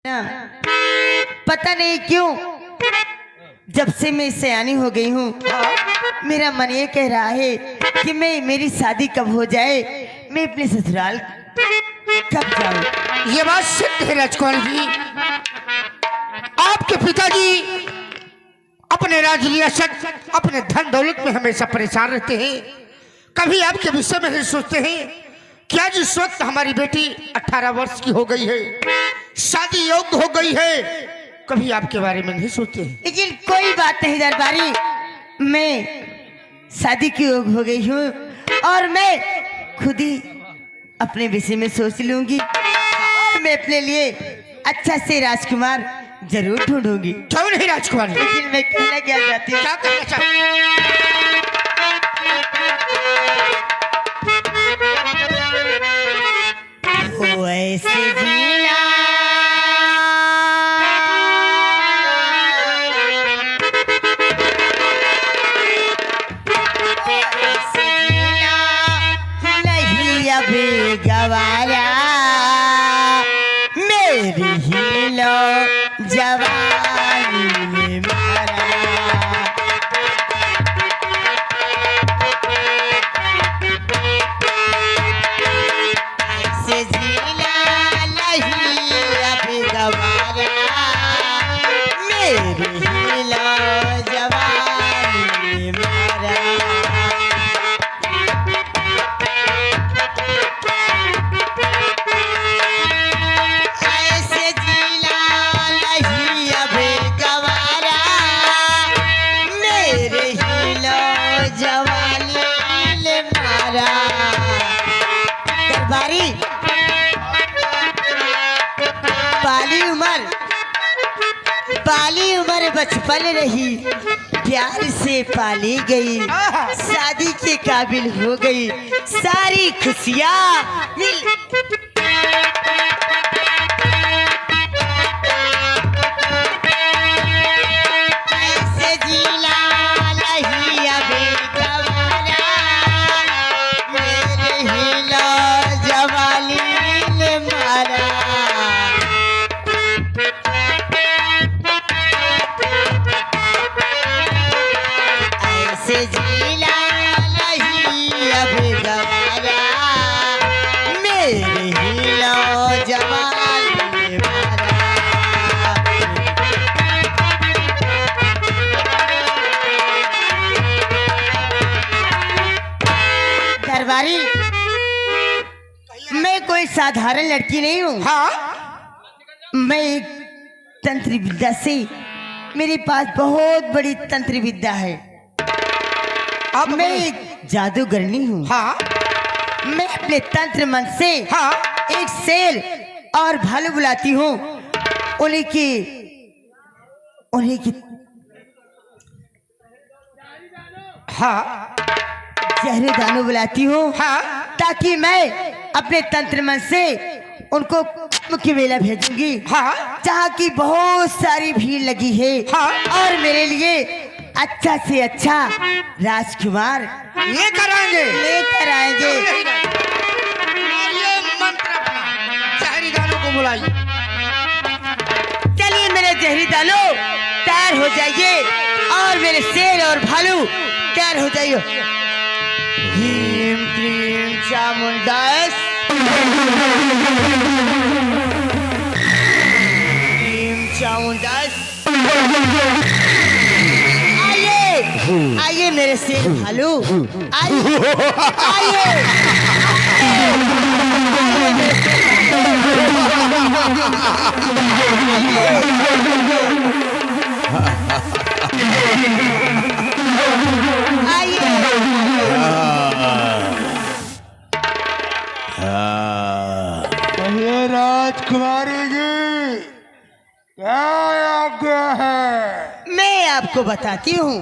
ना पता नहीं क्यों जब से मैं सयानी हो गई हूँ मेरा मन ये कह रहा है कि मेरी शादी कब हो जाए, मैं अपने ससुराल कब जाऊँ। ये बात सत्य है राजकुमार जी। आपके पिताजी अपने राज रियासत अपने धन दौलत में हमेशा परेशान रहते हैं। कभी आपके विषय में नहीं सोचते हैं कि आज इस वक्त हमारी बेटी 18 वर्ष की हो गई है, शादी योग्य हो गई है, कभी आपके बारे में नहीं सोचते हैं। लेकिन कोई बात नहीं दरबारी, मैं शादी की योग्य हो गई हूँ और मैं खुद ही अपने विषय में सोच लूंगी और मैं अपने लिए अच्छा से राजकुमार जरूर ढूंढूंगी। क्यों नहीं राजकुमार जी? लेकिन मैं कहना क्या चाहती हूँ, क्या कहना चाहती? वो ऐसे जीना ऐसे जीना नहीं अभी गवारा, मेरी ही लो जवानी में मारा। ऐसे जीना नहीं अभी गवारा, मेरी ही लो जवानी में मारा। ऐसे जीना नहीं अभी गवारा, मेरे ही लो जवानी ले मारा। दरबारी बाली उम्र बचपन रही, प्यार से पाली गई, शादी के काबिल हो गई, सारी खुशियाँ मिल। ऐसे जीना नहीं अभी गवारा, मेरे ही लो जवानी ने मारा। ऐसे जीना नहीं अभी गवारा, मेरे ही लो जवानी ने मारा। दरबारी, मैं कोई साधारण लड़की नहीं हूँ। हाँ, मैं एक तंत्र विद्या से, मेरे पास बहुत बड़ी तंत्र विद्या है। अब मैं एक जादूगरनी हूँ। हाँ, मैं अपने तंत्र मन से हाँ, एक शेर और भालू बुलाती हूँ, उन्हीं की हाँ, चेहरे दानों बुलाती हूँ, हाँ, ताकि मैं अपने तंत्र मन से उनको मुख्य मेला भेजूंगी, हाँ, जहाँ की बहुत सारी भीड़ लगी है। हाँ। और मेरे लिए अच्छा से अच्छा राजकुमार लेकर आएंगे। लेकर आएंगे। ये मंत्र अपना शहरी दानों को बुलाइए। चलिए मेरे जहरी दानों तैयार हो जाइए और मेरे शेर और भालू तैयार हो जाइए। ह्रीं क्रीं चामुंडास, ह्रीं चामुंडास। आइए आइए मेरे शेर भालू, आइए आइए ये राजकुमारी जी क्या आज्ञा है? मैं आपको बताती हूँ।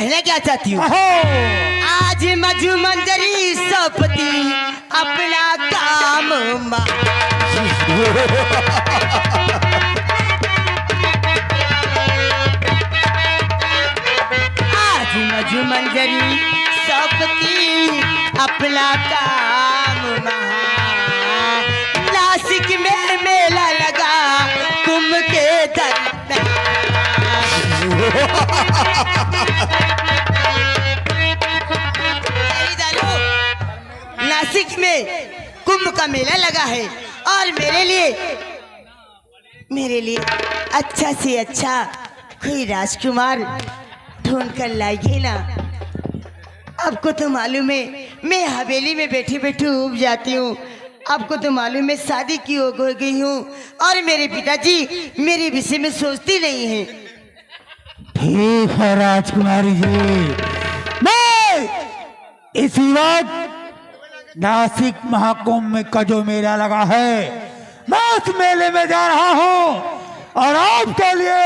कहना क्या चाहती हूँ? अहो आज मजू मंजरी सौंपती अपना काम आज मजू मंजरी सौंपती अपना काम नासिक में मेला लगा कुंभ के दरमियान नासिक में कुंभ का मेला लगा है और मेरे लिए अच्छा से अच्छा कोई राजकुमार ढूंढ कर लाइए ना। आपको तो मालूम है मैं हवेली में बैठी बैठी उब जाती हूँ। आपको तो मालूम है शादी की हो गई हूँ और मेरे पिताजी मेरे विषय में सोचती नहीं है। ठीक है राजकुमारी जी, मैं इसी वक्त नासिक महाकुंभ में का जो मेला लगा है मैं उस मेले में जा रहा हूँ और आपके लिए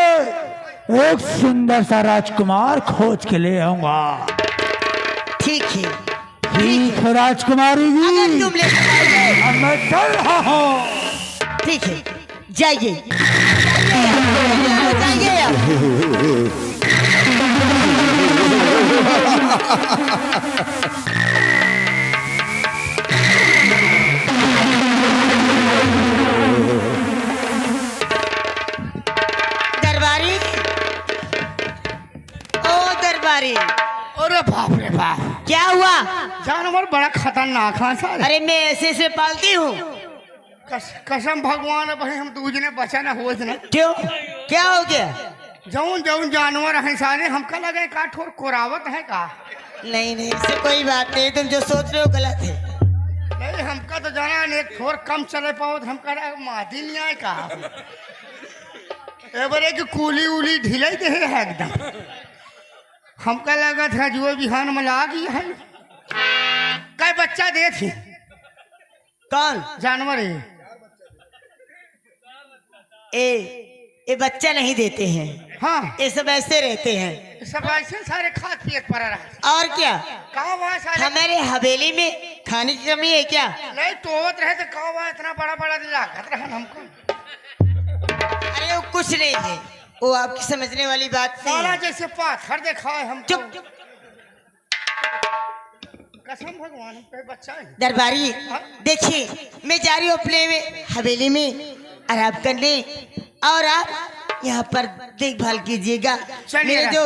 एक सुंदर सा राजकुमार खोज के ले आऊंगा। ठीक है ठीक है राजकुमारी अगर जी, तुम ले जाओगे अब मैं चल रहा हूँ। ठीक है जाइए जाइए आप। दरबारी ओ दरबारी, अरे बाप रे बाप, क्या हुआ? जानवर बड़ा खतरनाक है सर। अरे मैं ऐसे पालती हूँ। कसम भगवान भाई हम दूजने बचा ना हो ना। क्यों क्या हो गया? जौन जौन जानवर है सारे हमका लगे का ठोर कोरावत है का। नहीं नहीं इससे कोई बात नहीं, तुम जो सोच रहे हो गलत है। नहीं हमका तो जाना एक थोर कम चले पाओ तो हमका माधी नहीं आए का। एबारे की कूली उली ढिले दे है एकदम। हमका लगा था जो बिहान में ला गई है कई बच्चा दे थी। कौन जानवर है ये बच्चा नहीं देते हैं। हाँ ये सब ऐसे रहते हैं। सब ऐसे सारे खाद पियत पड़ा रहा। और क्या कहा वहाँ सारे हमारे हवेली में खाने की कमी है क्या? नहीं टोवत रहे तो कहा वहाँ इतना बड़ा बड़ा लागत रहा हमको। अरे वो कुछ नहीं है, वो आपकी समझने वाली बात नहीं साला है। जैसे पाथर देखा है हम। चुप कसम भगवान पे बच्चा है। दरबारी देखिए मैं जा रही हूँ अपने में हवेली में आराम करने और आप यहाँ पर देखभाल कीजिएगा। चलिए मेरे जो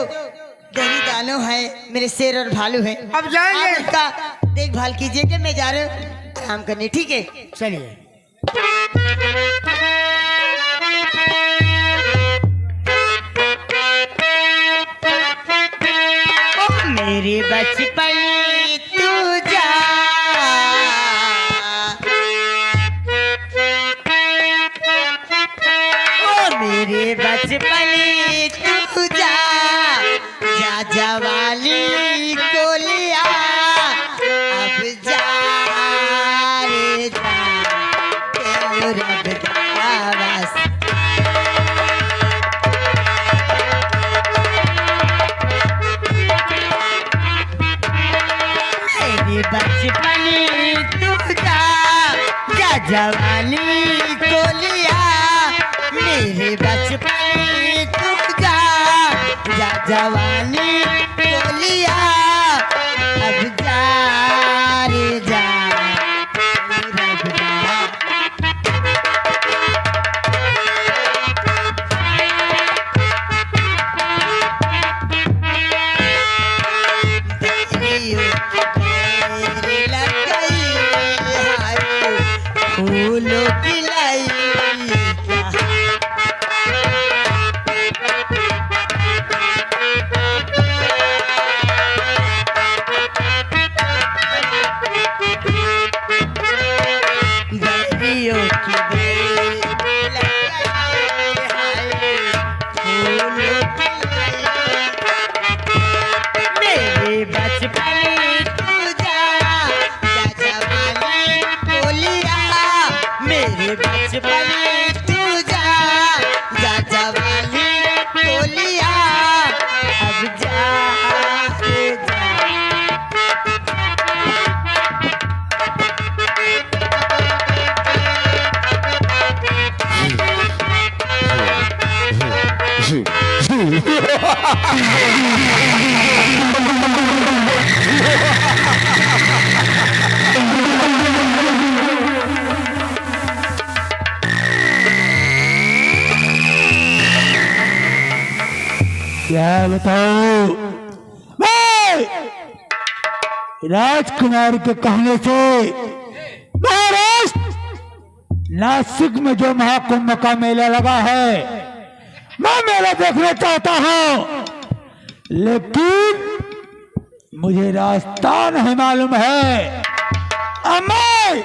दही दानों है मेरे शेर और भालू है, अब जाएंगे। आप उनका देखभाल कीजिएगा। मैं जा रही हूँ आराम करने, ठीक है? चलिए मेरे बचपन तू जा मेरे बचपन तू जा जा जवानी को लिया अब जा रे जा तेरे रब दा वास्ता। मेरे बचपन तू जा जा जवानी को लिया मेरे बचपन तू जा जा जवानी को लिया अब जा रे जा रब दा। फूलों की लाई दरियों की फूलों की मेरे बचपन तू जा जा जवानी को लिया मेरे बचपन तू जा जा जवानी को लिया अब जा क्या बताओ? मैं राजकुमार के कहने से महाराष्ट्र नासिक में जो महाकुंभ का मेला लगा है, मैं मेला देखना चाहता हूँ, लेकिन मुझे रास्ता नहीं मालूम है। अब मैं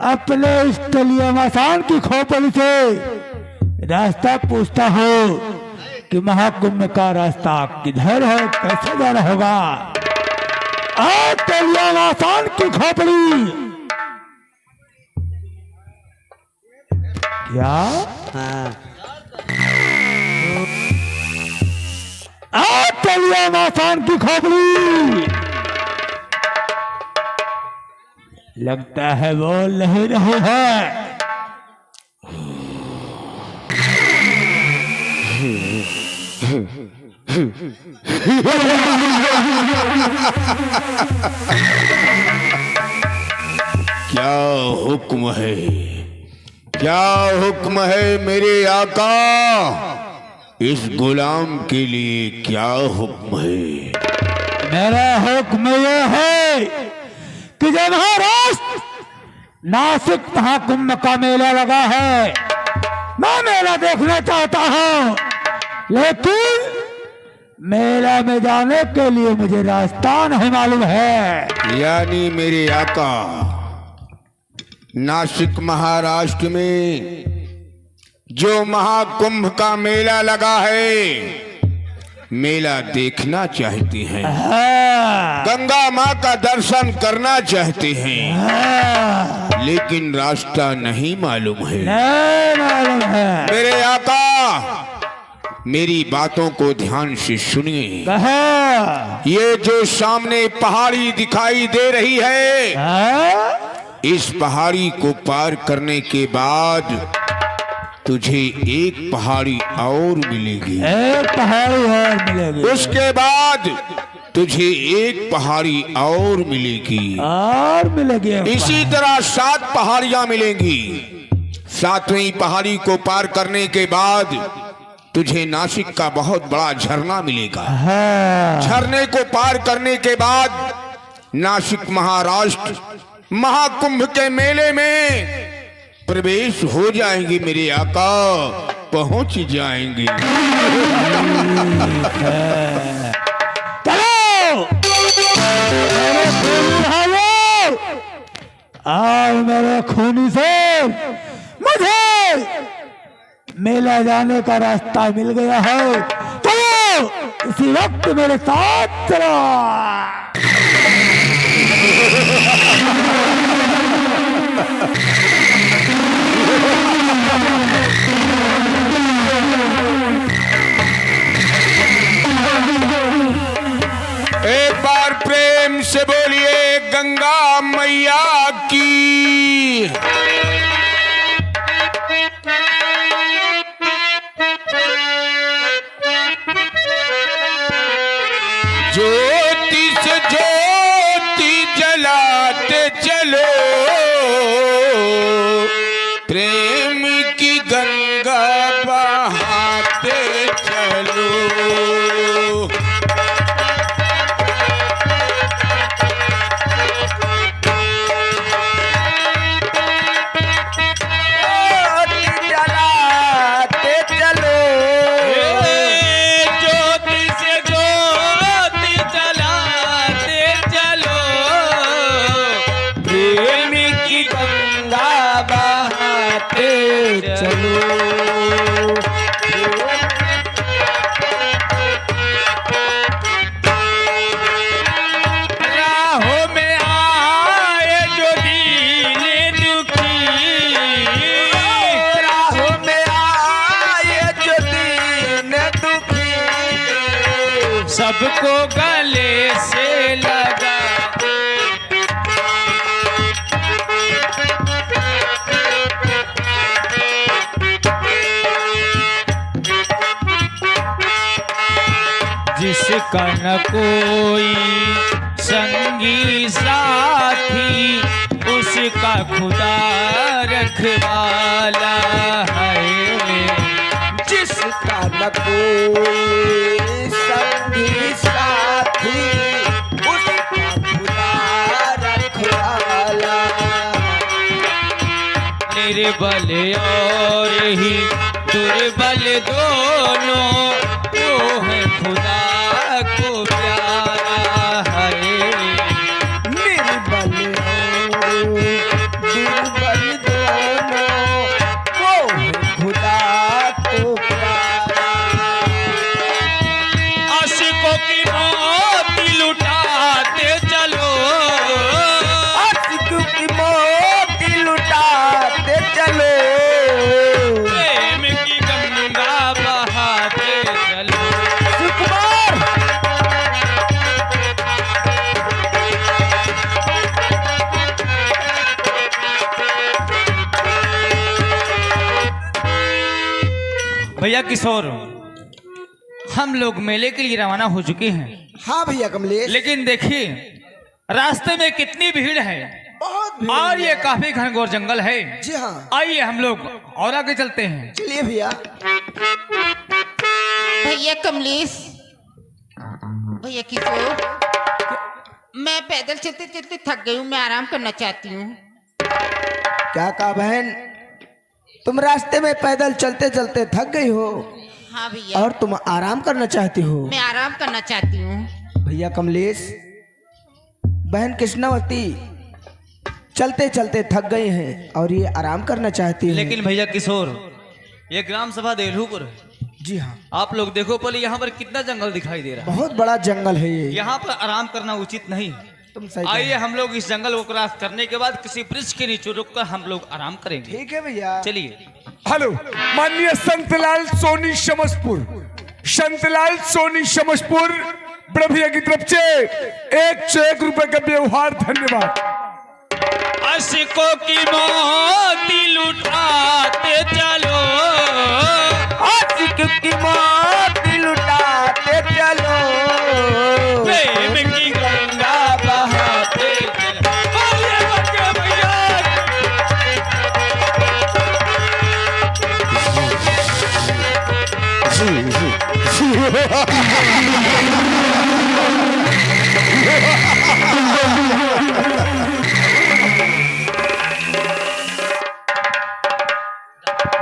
अपने इस तलिया मसान की खोपड़ी से रास्ता पूछता हूँ कि महाकुंभ का रास्ता किधर है, कैसे जाना होगा। आज तलिया मसान की खोपड़ी क्या? आज तलिया मसान की खोपड़ी लगता है बोल नहीं रहे हैं। क्या हुक्म है, क्या हुक्म है मेरे आका? इस गुलाम के लिए क्या हुक्म है? मेरा हुक्म यह है कि जब महाराष्ट्र नासिक महाकुंभ का मेला लगा है, मैं मेला देखना चाहता हूँ, लेकिन मेला में जाने के लिए मुझे रास्ता नहीं मालूम है। यानी मेरे आका नासिक महाराष्ट्र में जो महाकुंभ का मेला लगा है, मेला देखना चाहते हैं, गंगा माँ का दर्शन करना चाहते हैं, लेकिन रास्ता नहीं मालूम है। मेरे आका मेरी बातों को ध्यान से सुनिए। ये जो सामने पहाड़ी दिखाई दे रही है, इस पहाड़ी को पार करने के बाद तुझे एक पहाड़ी और मिलेगी, एक पहाड़ी और मिलेगी, उसके बाद तुझे एक पहाड़ी और मिलेगी, इसी तरह 7 पहाड़ियां मिलेंगी। 7वीं पहाड़ी को पार करने के बाद तुझे नासिक का बहुत बड़ा झरना मिलेगा। झरने को पार करने के बाद नासिक महाराष्ट्र महाकुंभ के मेले में प्रवेश हो जाएंगे मेरे आका, पहुंच जाएंगे। और मेरे खूनी से मुझे मेला जाने का रास्ता मिल गया है, चलो इसी वक्त मेरे साथ चलो। एक बार प्रेम से बोलिए गंगा मैया की। ज्योति से ज्योति जलाते चलो, प्रेम की गंगा बहाते चलो। सबको गले से लगा उसका न कोई संगी साथी, उसका खुदा रखवाला है। जिसका न कोई संगी साथी, उसका खुदा रखवाला। निर्बल और ही दुर्बल दोनों, वो है खुदा को प्यारा है। निर्बल और दुर्बल दोनों, वो है खुदा को प्यारा। आशिकों की मोती लुटाते चलो, आशिकों की मोती लुटाते चलो, प्रेम की गंगा बहाते चलो। सुकुमार भैया किशोर, हम लोग मेले के लिए रवाना हो चुके हैं, हाँ भैया कमलेश, लेकिन देखिए रास्ते में कितनी भीड़ है बहुत भीड़ और है। ये काफी घनघोर जंगल है। जी हाँ, आइए हम लोग और आगे चलते हैं। चलिए भैया। भैया कमलेश, भैया किशोर, मैं पैदल चलते चलते थक गई हूँ, मैं आराम करना चाहती हूँ। क्या कहा बहन, तुम रास्ते में पैदल चलते चलते थक गई हो हाँ भैया, और तुम आराम करना चाहती हो? मैं आराम करना चाहती हूँ। भैया कमलेश, बहन कृष्णावती चलते चलते थक गए हैं और ये आराम करना चाहती है। लेकिन भैया किशोर, ये ग्राम सभा देलूपुर है। जी हाँ, आप लोग देखो पहले यहाँ पर कितना जंगल दिखाई दे रहा है। बहुत बड़ा जंगल है ये। यहाँ पर आराम करना उचित नहीं। तुम सही आइए कह- हम लोग इस जंगल को क्रॉस करने के बाद किसी वृक्ष के नीचे रुककर हम लोग आराम करेंगे। ठीक है भैया। चलिए। हेलो, माननीय संतलाल सोनी शमसपुर, संतलाल सोनी शमसपुर बड़े भैया की तरफ से 101 रुपए का व्यवहार, धन्यवाद। आशिकों की मोती लुटाते चलो, आशिक की मोती लुटाते चलो, प्रेम की गंगा बहाते चलो। बोलिए बच्चे भैया।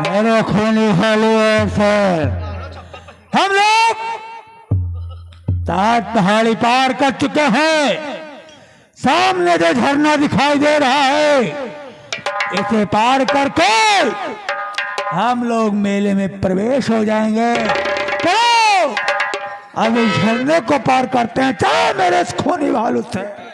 मेरे खूनी वाले सर, हम लोग ताज पहाड़ी पार कर चुके हैं। सामने जो झरना दिखाई दे रहा है, इसे पार करके हम लोग मेले में प्रवेश हो जाएंगे। तो अब इस झरने को पार करते हैं, चाहे मेरे इस खूनी भालू से।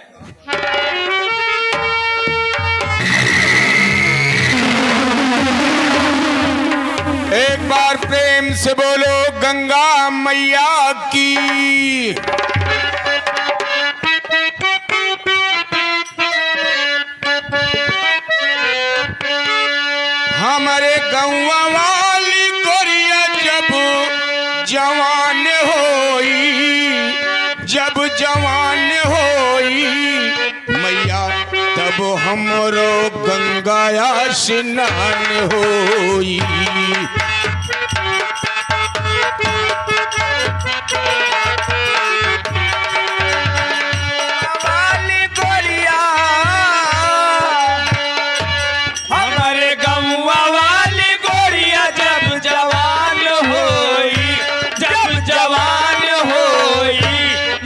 एक बार प्रेम से बोलो गंगा मैया की। हमारे गौवा वाली गोरिया जब जवान होई, जब जवान होई मैया, तब हमरो गंगाया स्नान होई। वाली गोरिया, हमारे गौवा वाली गोरिया जब जवान होई, जब जवान होई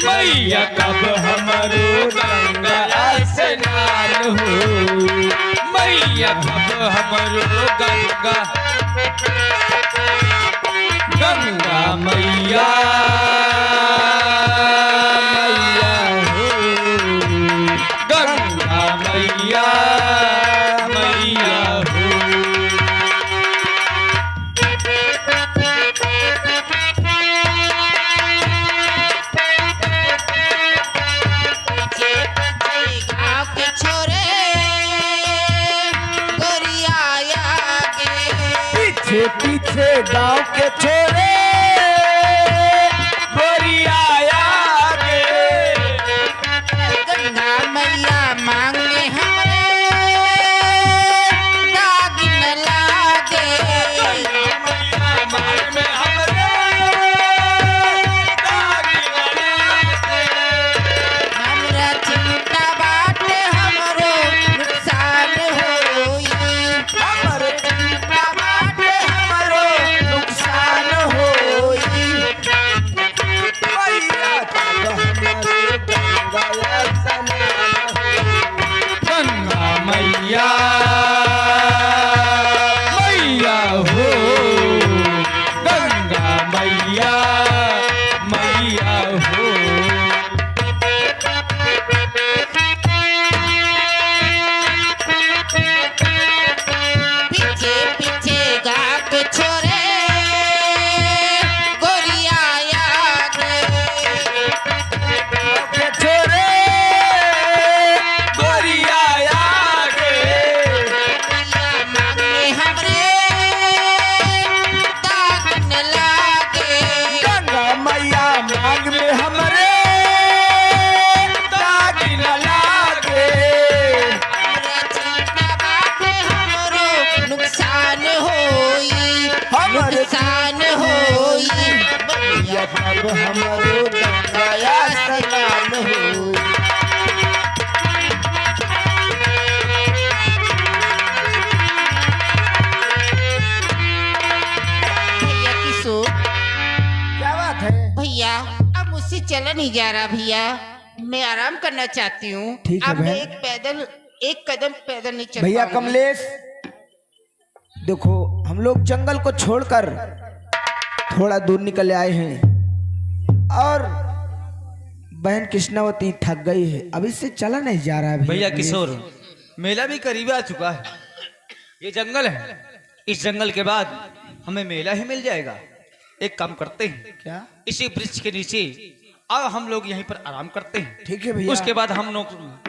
मैया, कब हमरो गंगा स्नान होई मैया, कब हमरो गंगा गंगा मैया, मैया हो, गंगा मैया, मैया हो। गाँव के छोरे गोरिया आगे, पीछे पीछे गांव के छोरे गोरिया में हमरे दाग न लागे। हमरा चिंता बाटे हमरो नुकसान होई। हमर चिंता बाटे हमरो नुकसान होई। गंगा मैया मैया हो, गंगा मैया मैया हो। पीछे पीछे गाक छोरे गोरिया आगे। छोरे गोरिया आगे। गोरिया मांगे हमरे दाग न लागे। गंगा मैया मांग में हमरे दाग न लागे। हमरा चिंता बाटे हमरो नुकसान होई। नुकसान होई। बलिया बाबू हमरो गंगाया स्नान होई। भैया किशोर, क्या बात है? भैया अब मुझसे चला नहीं जा रहा भैया। मैं आराम करना चाहती हूँ। ठीक है अब मैं बहन। एक कदम पैदल नहीं चल भैया पाऊंगी। कमलेश, देखो हम लोग जंगल को छोड़कर थोड़ा दूर निकल आए हैं और बहन कृष्णावती थक गई है, अब इससे चला नहीं जा रहा है। भैया किशोर, मेला भी करीब आ चुका है। ये जंगल है, इस जंगल के बाद हमें मेला ही मिल जाएगा। एक काम करते हैं, क्या? इसी वृक्ष के नीचे अब हम लोग यहीं पर आराम करते हैं। ठीक है भैया। उसके बाद हम लोग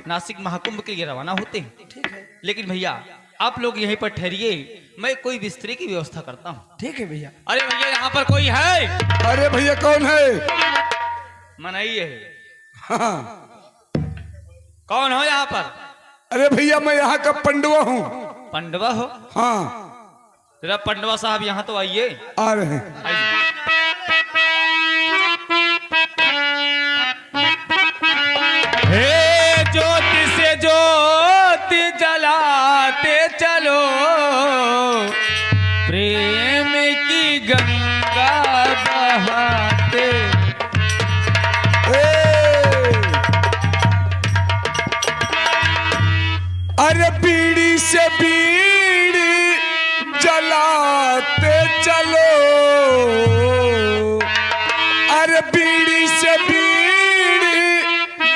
नासिक महाकुंभ के लिए रवाना होते हैं। ठीक है। लेकिन भैया आप लोग यहीं पर ठहरिए, मैं कोई बिस्तरे की व्यवस्था करता हूँ। ठीक है भैया। अरे भैया यहाँ पर कोई है? अरे भैया कौन है? मनाइए है। हाँ। कौन हो यहाँ पर? अरे भैया मैं यहाँ का पंडवा हूँ। पंडवा हो? हाँ जरा पंडवा साहब यहाँ तो आइए। आ रहे हैं। आइए। हे ज्योति से ज्योति जलाते चलो, प्रेम की गंगा बहाते। अरे बीड़ी से बीड़ी जलाते चलो। अरे बीड़ी से बीड़ी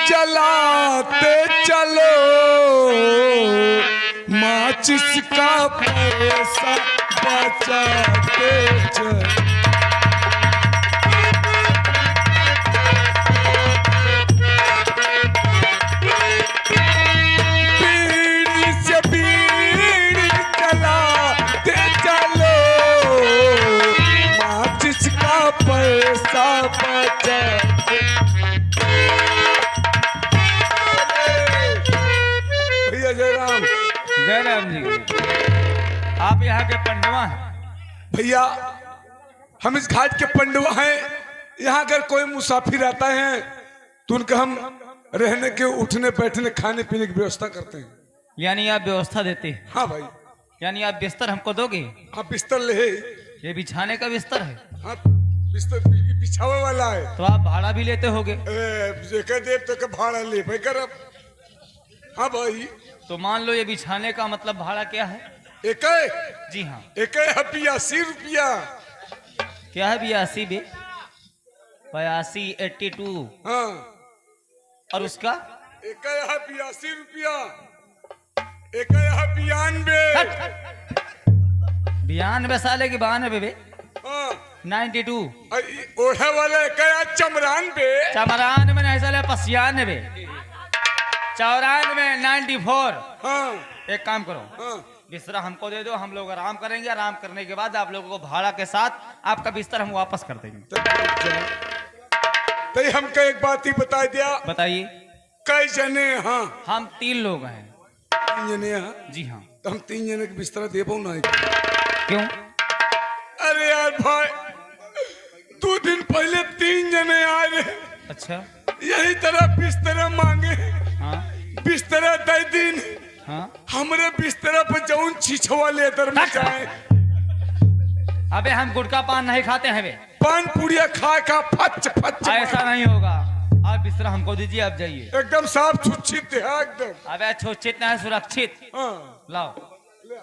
जलाते चलो। माचिस का पैसा बचाते चलो। बीड़ी से बीड़ी जलाते चलो। माचिस का पैसा बचाते। भैया जय राम। जय राम जी। आप यहाँ के पंडवा हैं? भैया हम इस घाट के पंडवा हैं। यहाँ अगर कोई मुसाफिर आता है तो उनका हम रहने के, उठने बैठने, खाने पीने की व्यवस्था करते हैं। यानी आप व्यवस्था देते हैं? हाँ भाई। यानी आप बिस्तर हमको दोगे? हाँ बिस्तर ले। ये बिछाने का बिस्तर है? हाँ बिस्तर बिछावे वाला है। तो आप भाड़ा भी लेते होगे? देव तो का भाड़ा ले भाई कर। हाँ भाई। तो मान लो ये बिछाने का मतलब भाड़ा क्या है? एक है? जी हाँ। एक है 82 रुपया। क्या है? 82 बे 82 82। हाँ। और उसका? एक है 82 रुपया। एक है 92। 92 साले की 92 बे। हाँ 92। ओढ़े वाले एक है चमरान बे। चमरान में नहीं साले 95। 94 में 94। हाँ एक काम करो, हाँ। बिस्तर हमको दे दो, हम लोग आराम करेंगे। आराम करने के बाद आप लोगों को भाड़ा के साथ आपका बिस्तर हम वापस कर देंगे। तो हमको एक बात ही बता दिया। बताइए। कई जने? हाँ हम 3 लोग हैं। तीन जने यहाँ जी हाँ। तो हम 3 जने के बिस्तरा दे पाऊ ना? क्यों? अरे यार भाई 2 दिन पहले 3 जने आए रहे, अच्छा। यही तरह बिस्तरा मांगे, हाँ बिस्तरा दे दिन, हाँ। हमरे बिस्तरा पर जौन छिछवा लेदर में जाए। अबे हम गुटखा पान नहीं खाते हैं बे। पान पुड़िया खा खा फच फच। ऐसा नहीं होगा। आप बिस्तरा हमको दीजिए, आप जाइए। एकदम साफ सुचित है एकदम। अबे सुरक्षित नहीं, सुरक्षित। हाँ लाओ। ले।